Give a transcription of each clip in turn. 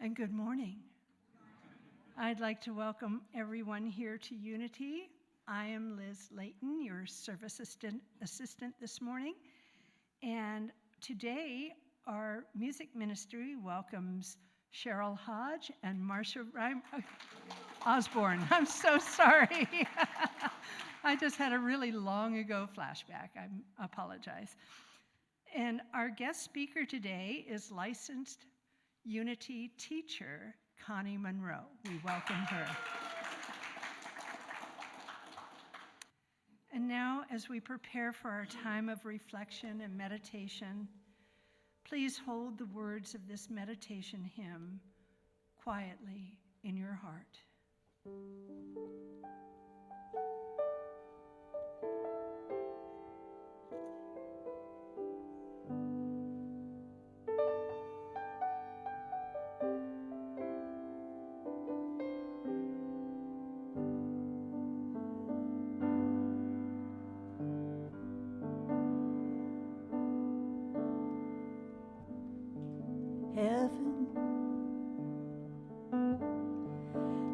and good morning. I'd like to welcome everyone here to Unity. I am Leighton, your service assistant this morning, and today our music ministry welcomes Cheryl Hodge and Marcia Osborne. I'm so sorry. I just had a really long ago flashback. I apologize. And our guest speaker today is licensed Unity teacher Connie Munro. We welcome her. And now, as we prepare for our time of reflection and meditation, please hold the words of this meditation hymn quietly in your heart.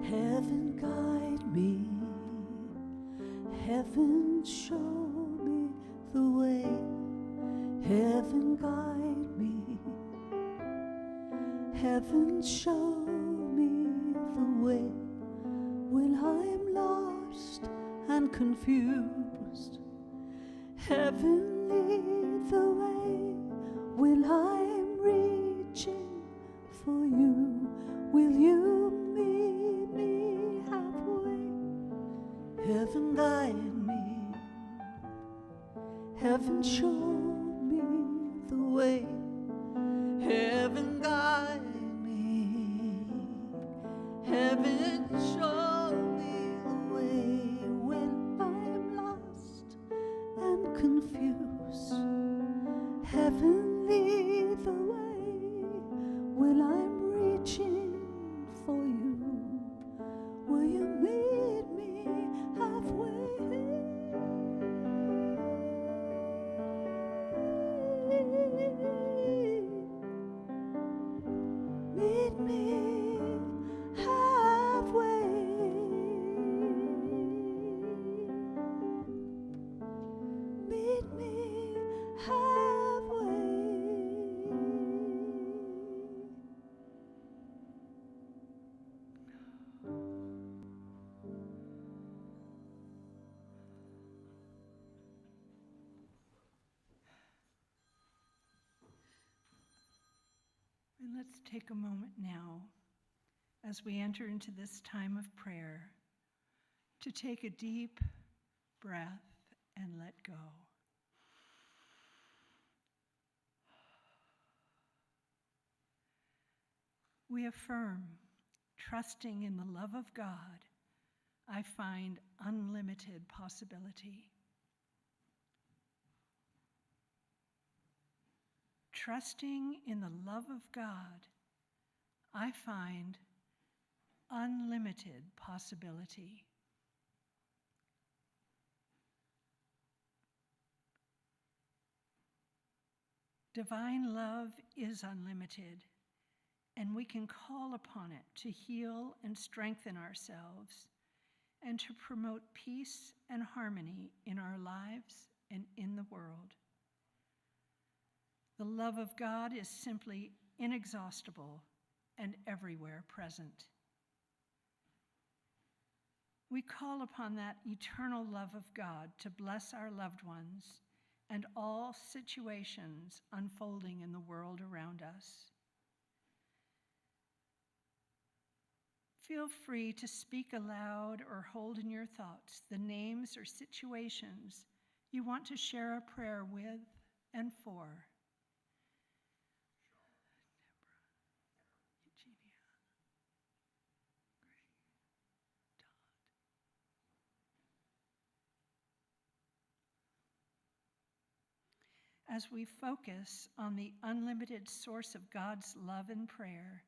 Heaven guide me, heaven show me the way, heaven guide me, heaven show me the way, when I'm lost and confused, heaven lead the way, when I'm reaching for you, will you meet me halfway? Heaven guide me, heaven show me the way, heaven guide me, heaven show me the way, when I'm lost and confused, heaven lead the way, when I'm reaching for you, will you meet me halfway? Meet me halfway. Meet me halfway. And let's take a moment now, as we enter into this time of prayer, to take a deep breath and let go. We affirm, trusting in the love of God, I find unlimited possibility. Trusting in the love of God, I find unlimited possibility. Divine love is unlimited, and we can call upon it to heal and strengthen ourselves and to promote peace and harmony in our lives and in the world. The love of God is simply inexhaustible and everywhere present. We call upon that eternal love of God to bless our loved ones and all situations unfolding in the world around us. Feel free to speak aloud or hold in your thoughts the names or situations you want to share a prayer with and for. As we focus on the unlimited source of God's love and prayer,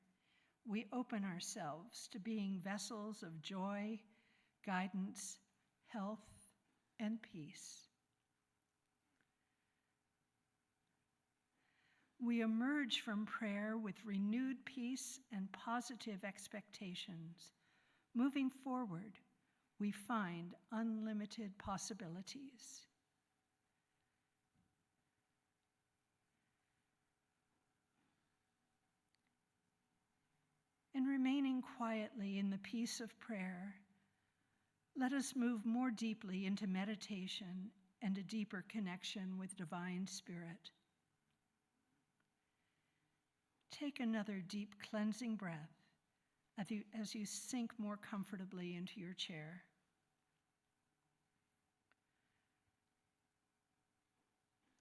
we open ourselves to being vessels of joy, guidance, health, and peace. we emerge from prayer with renewed peace and positive expectations. Moving forward, we find unlimited possibilities. In remaining quietly in the peace of prayer, let us move more deeply into meditation and a deeper connection with Divine Spirit. Take another deep cleansing breath as you sink more comfortably into your chair.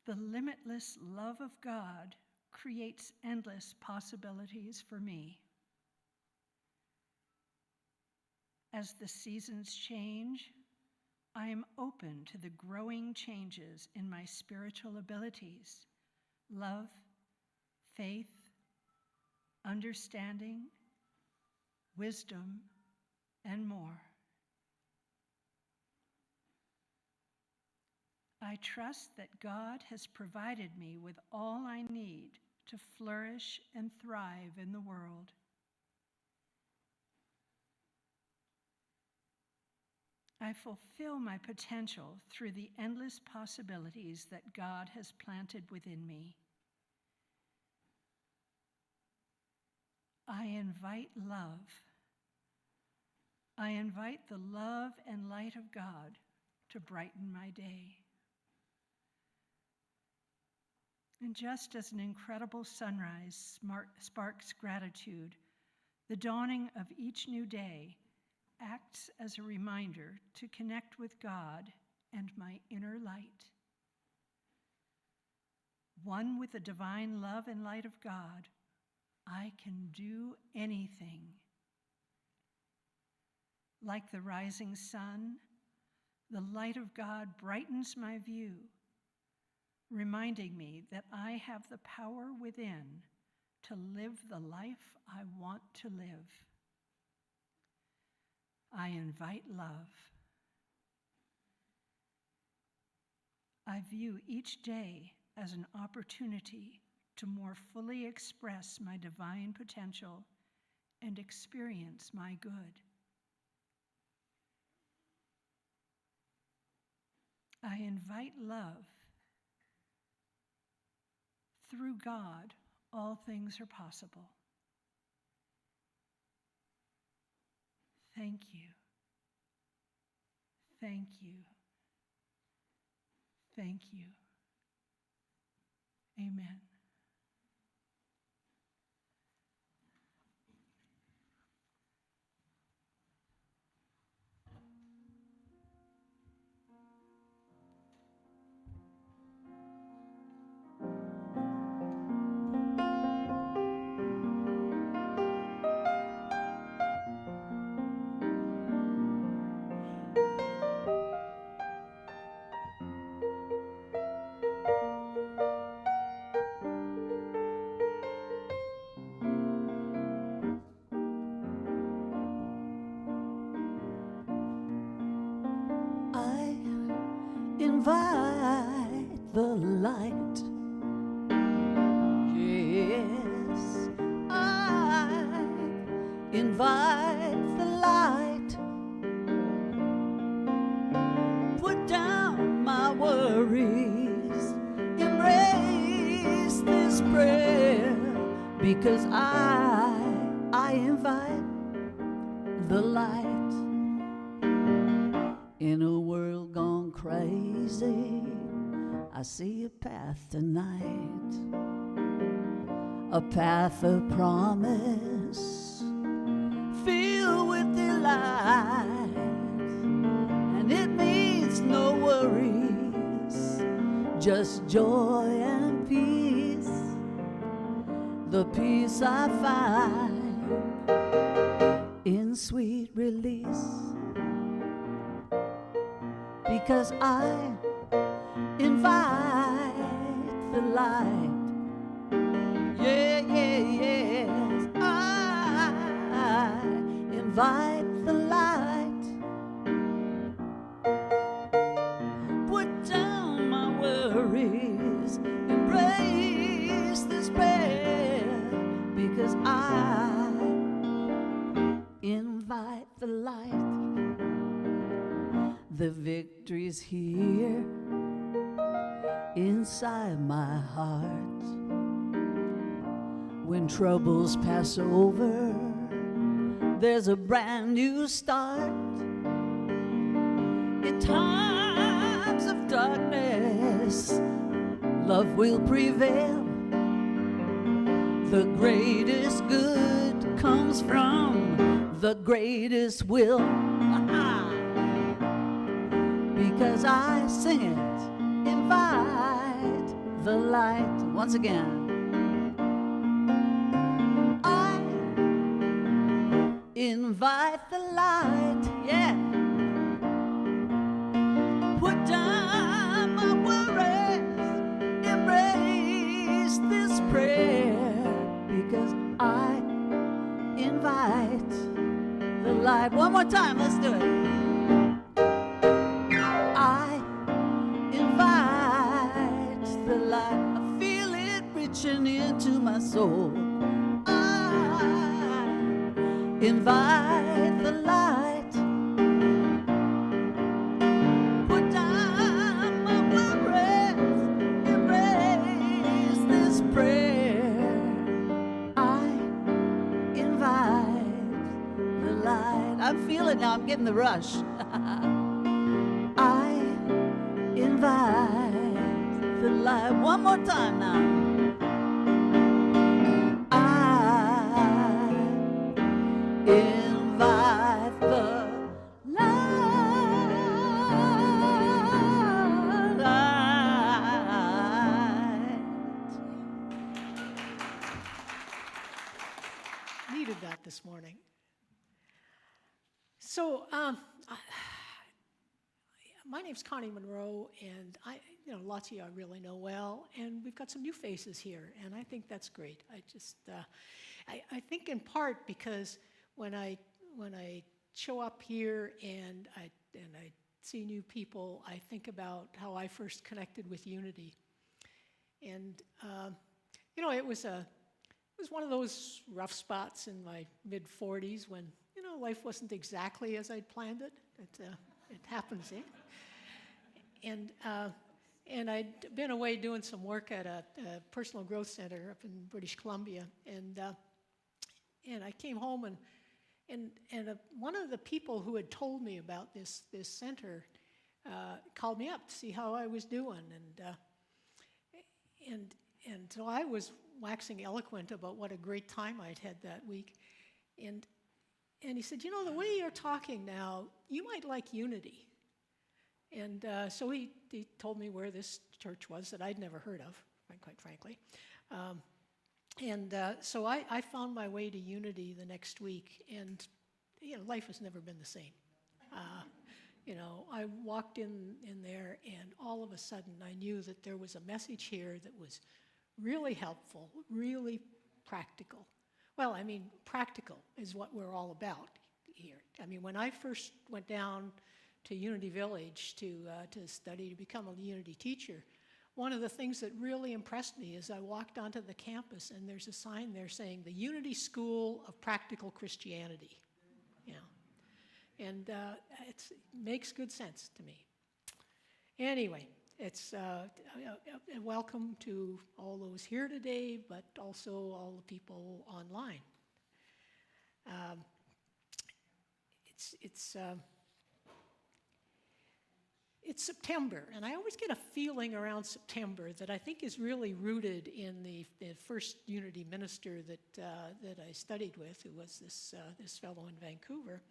The limitless love of God creates endless possibilities for me. As the seasons change, I am open to the growing changes in my spiritual abilities, love, faith, understanding, wisdom, and more. I trust that God has provided me with all I need to flourish and thrive in the world. I fulfill my potential through the endless possibilities that God has planted within me. I invite love. I invite the love and light of God to brighten my day. And just as an incredible sunrise sparks gratitude, the dawning of each new day acts as a reminder to connect with God and my inner light. One with the divine love and light of God, I can do anything. Like the rising sun, the light of God brightens my view, reminding me that I have the power within to live the life I want to live. I invite love. I view each day as an opportunity to more fully express my divine potential and experience my good. I invite love. Through God, all things are possible. Thank you. Thank you. Thank you. Amen. I invite the light. Yes, I invite the light. Put down my worries, embrace this prayer, because I invite the light. In a world gone crazy, I see a path tonight, a path of promise, filled with delight, and it means no worries, just joy and peace, the peace I find in sweet release. Because I invite the light. Yeah, yeah, yes. I invite the light. Put down my worries, embrace this path. the victory's here inside my heart. When troubles pass over, there's a brand new start. In times of darkness, love will prevail. The greatest good comes from the greatest will. Because I sing it, invite the light. Once again. I invite the light, yeah. Put down my worries, embrace this prayer, because I invite the light. One more time, let's do it. I invite the light. I feel it reaching into my soul. I invite the light. Put down my worries, embrace this prayer. I invite the light. I feel it now, I'm getting the rush. I invite the light. One more time now. Invite the light. Needed that this morning. So, my name's Connie Munro, and lots of you I really know well, and we've got some new faces here, and I think that's great. I think in part because when I show up here and I see new people, I think about how I first connected with Unity, and it was one of those rough spots in my mid-40s when life wasn't exactly as I'd planned it. It happens, eh? And I'd been away doing some work at a personal growth center up in British Columbia, and I came home and one of the people who had told me about this center called me up to see how I was doing, and so I was waxing eloquent about what a great time I'd had that week, and he said, the way you're talking now, you might like Unity. And so he told me where this church was that I'd never heard of, quite frankly. So I found my way to Unity the next week, and life has never been the same. I walked in there, and all of a sudden I knew that there was a message here that was really helpful, really practical. Well, practical is what we're all about here. When I first went down to Unity Village to study to become a Unity teacher, one of the things that really impressed me is I walked onto the campus and there's a sign there saying the Unity School of Practical Christianity. And it makes good sense to me. Anyway, it's a welcome to all those here today, but also all the people online. It's September, and I always get a feeling around September that I think is really rooted in the first Unity minister that I studied with, who was this fellow in Vancouver,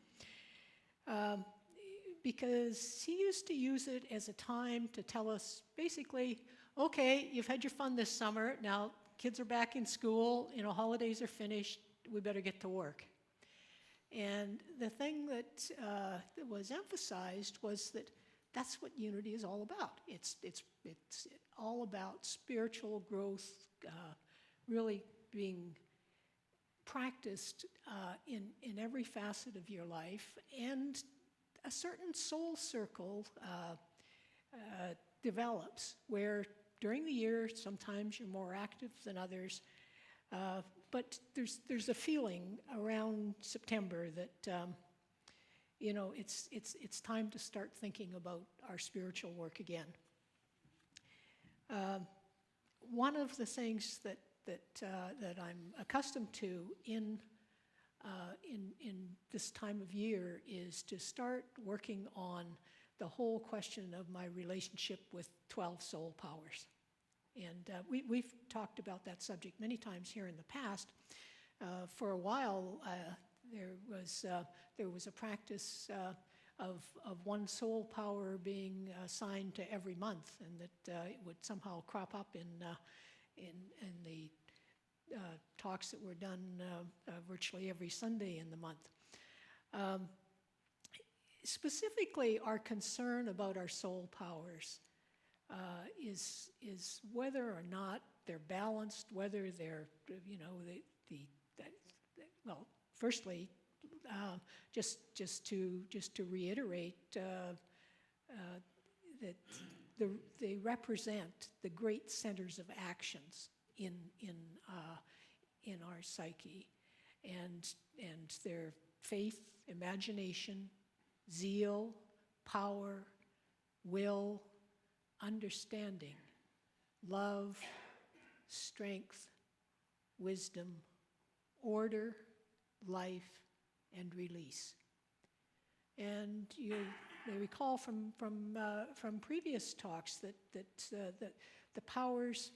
because he used to use it as a time to tell us basically, okay, you've had your fun this summer, now kids are back in school, holidays are finished, we better get to work. And the thing that was emphasized was that that's what Unity is all about. It's all about spiritual growth, really being practiced in every facet of your life, and a certain soul circle develops where during the year sometimes you're more active than others, but there's a feeling around September that it's time to start thinking about our spiritual work again. One of the things that I'm accustomed to in this time of year is to start working on the whole question of my relationship with 12 soul powers. And we've talked about that subject many times here in the past. For a while, there was a practice of one soul power being assigned to every month, and that it would somehow crop up in the talks that were done virtually every Sunday in the month. Specifically, our concern about our soul powers is whether or not they're balanced, whether they're, well, firstly, just to reiterate that they represent the great centers of actions in our psyche, and their faith, imagination, zeal, power, will, understanding, love, strength, wisdom, order, life, and release. And you may recall from previous talks that the powers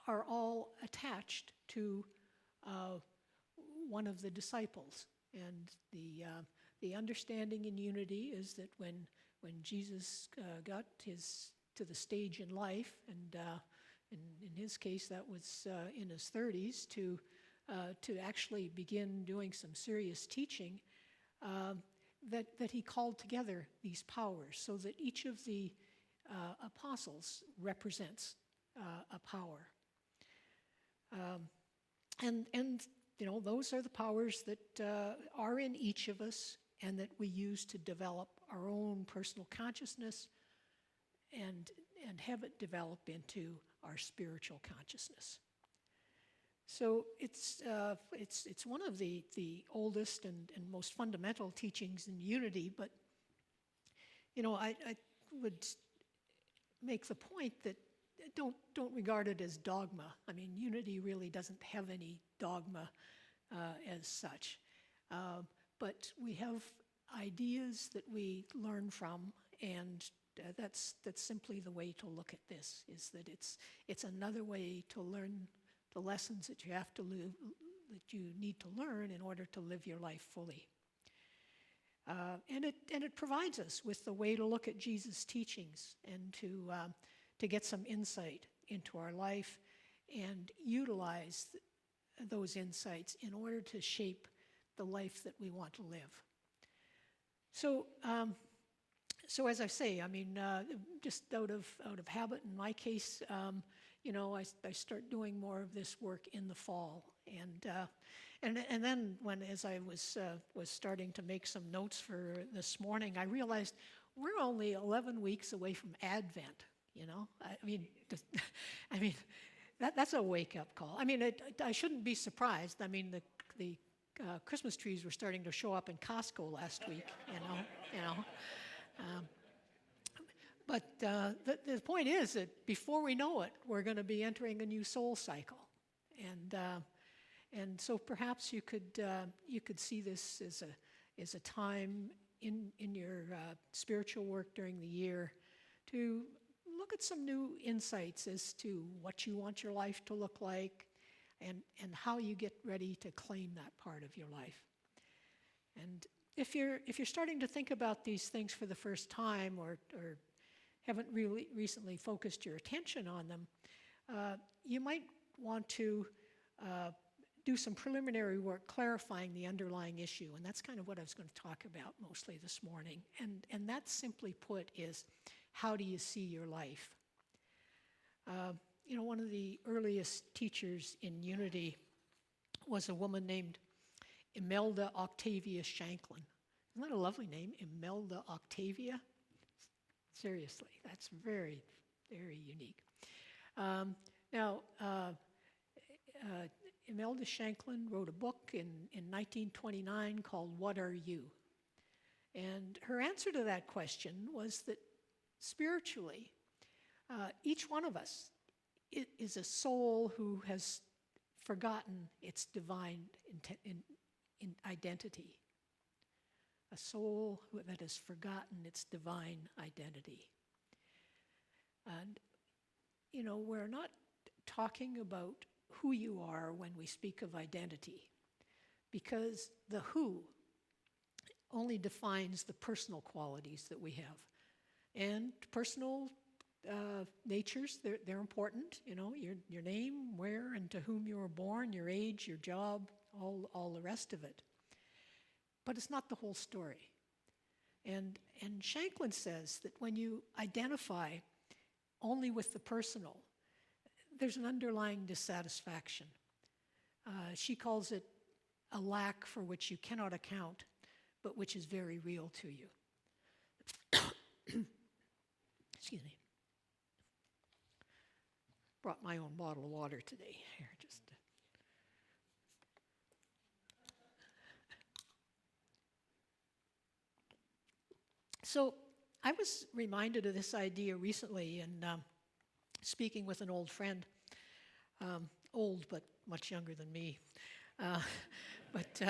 are all attached to one of the disciples, and the understanding in unity is that when Jesus got to the stage in life, and in his case that was in his 30s, to actually begin doing some serious teaching, that he called together these powers so that each of the apostles represents a power. And those are the powers that are in each of us and that we use to develop our own personal consciousness and have it develop into our spiritual consciousness. So it's one of the oldest and most fundamental teachings in unity, but I would make the point that don't regard it as dogma. I mean, unity really doesn't have any dogma as such, but we have ideas that we learn from, and that's simply the way to look at this. Is that it's another way to learn the lessons that you have to live, that you need to learn in order to live your life fully. And it provides us with the way to look at Jesus' teachings and to get some insight into our life and utilize those insights in order to shape the life that we want to live. So as I say, I mean, just out of habit in my case, I start doing more of this work in the fall, and then as I was starting to make some notes for this morning, I realized we're only 11 weeks away from Advent. I mean, that's a wake-up call. I mean, I shouldn't be surprised. I mean, the Christmas trees were starting to show up in Costco last week. But the point is that before we know it, we're going to be entering a new soul cycle, and so perhaps you could see this as a time in your spiritual work during the year to look at some new insights as to what you want your life to look like, and how you get ready to claim that part of your life. And if you're starting to think about these things for the first time, or haven't really recently focused your attention on them, you might want to do some preliminary work clarifying the underlying issue, and that's kind of what I was going to talk about mostly this morning. And that, simply put, is how do you see your life? One of the earliest teachers in unity was a woman named Imelda Octavia Shanklin. Isn't that a lovely name, Imelda Octavia? Seriously, that's very, very unique. Imelda Shanklin wrote a book in 1929 called What Are You? And her answer to that question was that spiritually, each one of us is a soul who has forgotten its divine identity. A soul that has forgotten its divine identity. And, we're not talking about who you are when we speak of identity, because the who only defines the personal qualities that we have. And personal natures, they're important, your name, where and to whom you were born, your age, your job, all the rest of it. But it's not the whole story. And Shanklin says that when you identify only with the personal, there's an underlying dissatisfaction. She calls it a lack for which you cannot account, but which is very real to you. Excuse me. Brought my own bottle of water today. Here, just. So I was reminded of this idea recently in speaking with an old friend, old but much younger than me. But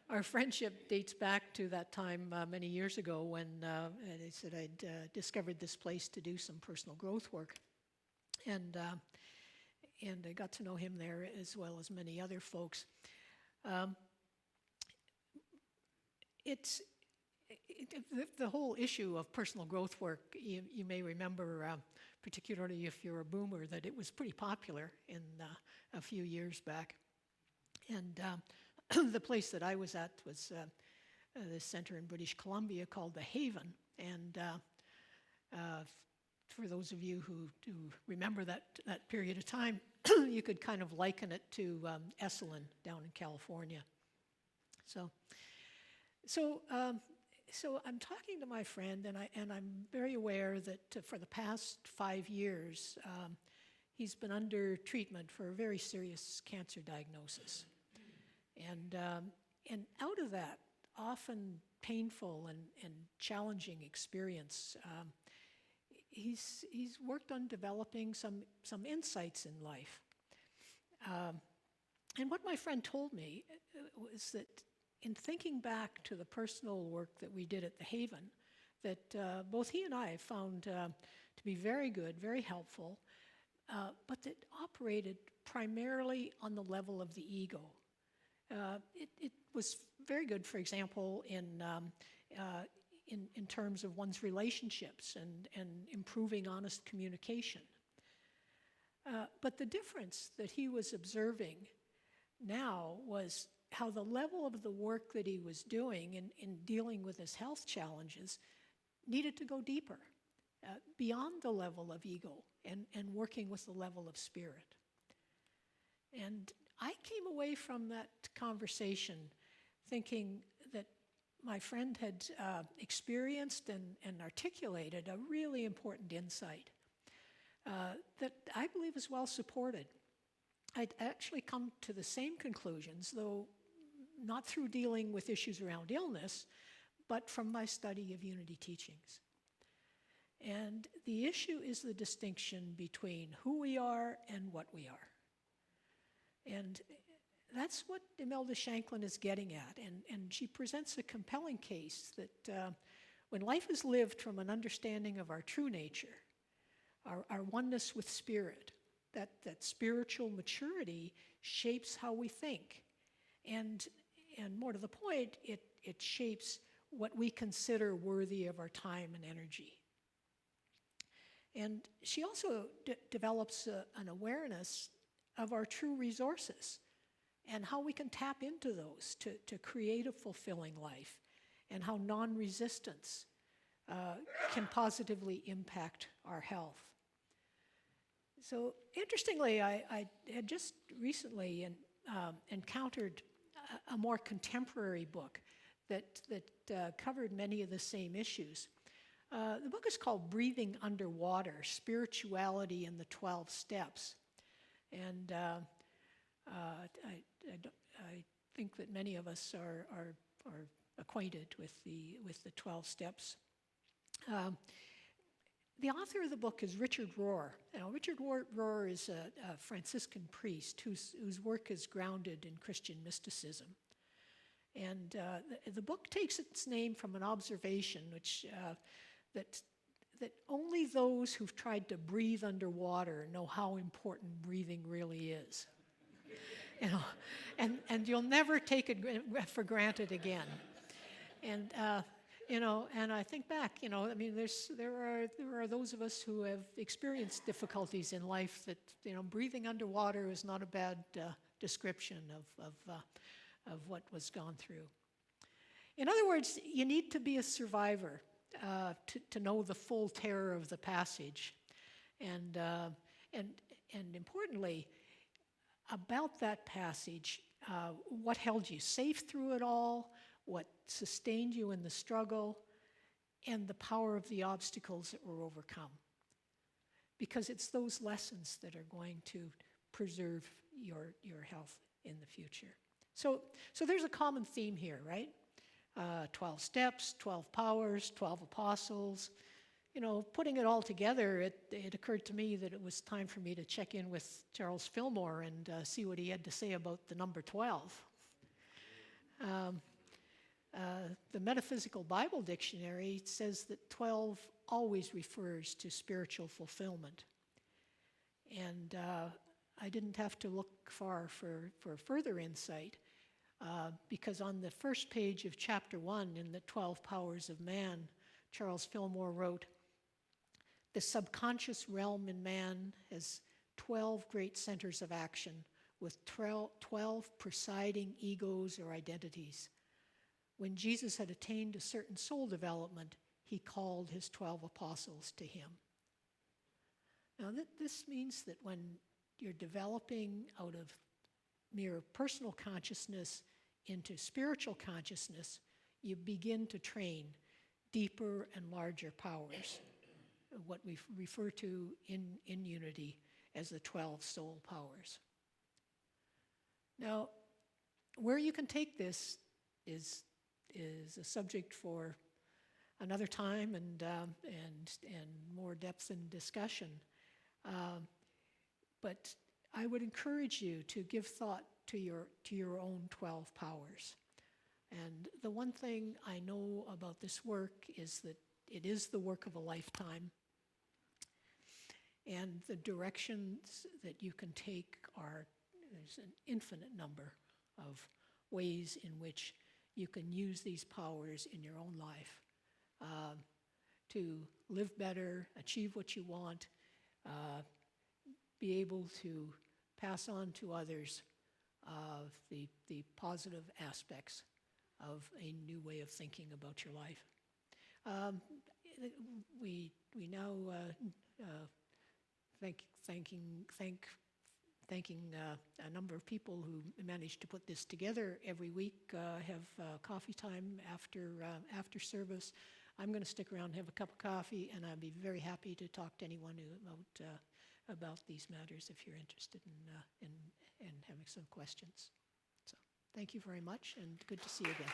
our friendship dates back to that time many years ago when I said I'd discovered this place to do some personal growth work. And I got to know him there as well as many other folks. The whole issue of personal growth work, you may remember, particularly if you're a boomer, that it was pretty popular in a few years back. And the place that I was at was this center in British Columbia called The Haven. And for those of you who remember that period of time, you could kind of liken it to Esalen down in California. So I'm talking to my friend, and I'm very aware that for the past 5 years, he's been under treatment for a very serious cancer diagnosis. And out of that often painful and challenging experience, he's worked on developing some insights in life. And what my friend told me was that in thinking back to the personal work that we did at the Haven, that both he and I found to be very good, very helpful, but that operated primarily on the level of the ego. It was very good, for example, in terms of one's relationships and improving honest communication. But the difference that he was observing now was how the level of the work that he was doing in dealing with his health challenges needed to go deeper, beyond the level of ego and working with the level of spirit. And I came away from that conversation thinking that my friend had experienced and articulated a really important insight that I believe is well supported. I'd actually come to the same conclusions, though not through dealing with issues around illness, but from my study of unity teachings. And the issue is the distinction between who we are and what we are. And that's what Imelda Shanklin is getting at. And she presents a compelling case that when life is lived from an understanding of our true nature, our oneness with spirit, that spiritual maturity shapes how we think. And more to the point, it shapes what we consider worthy of our time and energy. And she also develops an awareness of our true resources and how we can tap into those to create a fulfilling life, and how non-resistance can positively impact our health. So interestingly, I had just recently encountered a more contemporary book that covered many of the same issues. The book is called Breathing Underwater, Spirituality in the 12 Steps. And I think that many of us are acquainted with the 12 steps. The author of the book is Richard Rohr. Now, Richard Rohr is a Franciscan priest whose work is grounded in Christian mysticism. And the book takes its name from an observation that only those who've tried to breathe underwater know how important breathing really is. And you'll never take it for granted again. And and I think back, I mean, there are those of us who have experienced difficulties in life that, breathing underwater is not a bad description of what was gone through. In other words, you need to be a survivor to know the full terror of the passage, and importantly, about that passage, what held you safe through it all, what sustained you in the struggle, and the power of the obstacles that were overcome. Because it's those lessons that are going to preserve your health in the future. So there's a common theme here, right? 12 steps, 12 powers, 12 apostles. Putting it all together, it occurred to me that it was time for me to check in with Charles Fillmore and see what he had to say about the number 12. The Metaphysical Bible Dictionary says that 12 always refers to spiritual fulfillment. And I didn't have to look far for further insight, because on the first page of chapter 1 in the 12 Powers of Man, Charles Fillmore wrote, "The subconscious realm in man has 12 great centers of action with 12 presiding egos or identities. When Jesus had attained a certain soul development, he called his 12 apostles to him." Now, this means that when you're developing out of mere personal consciousness into spiritual consciousness, you begin to train deeper and larger powers, what we refer to in unity as the 12 soul powers. Now, where you can take this is a subject for another time and more depth and discussion. But I would encourage you to give thought to your own 12 powers. And the one thing I know about this work is that it is the work of a lifetime. And the directions that you can take there's an infinite number of ways in which you can use these powers in your own life to live better, achieve what you want, be able to pass on to others the positive aspects of a new way of thinking about your life. We now thanking a number of people who managed to put this together every week, have coffee time after service. I'm going to stick around and have a cup of coffee, and I'd be very happy to talk to anyone about these matters if you're interested in having some questions. So thank you very much, and good to see you again.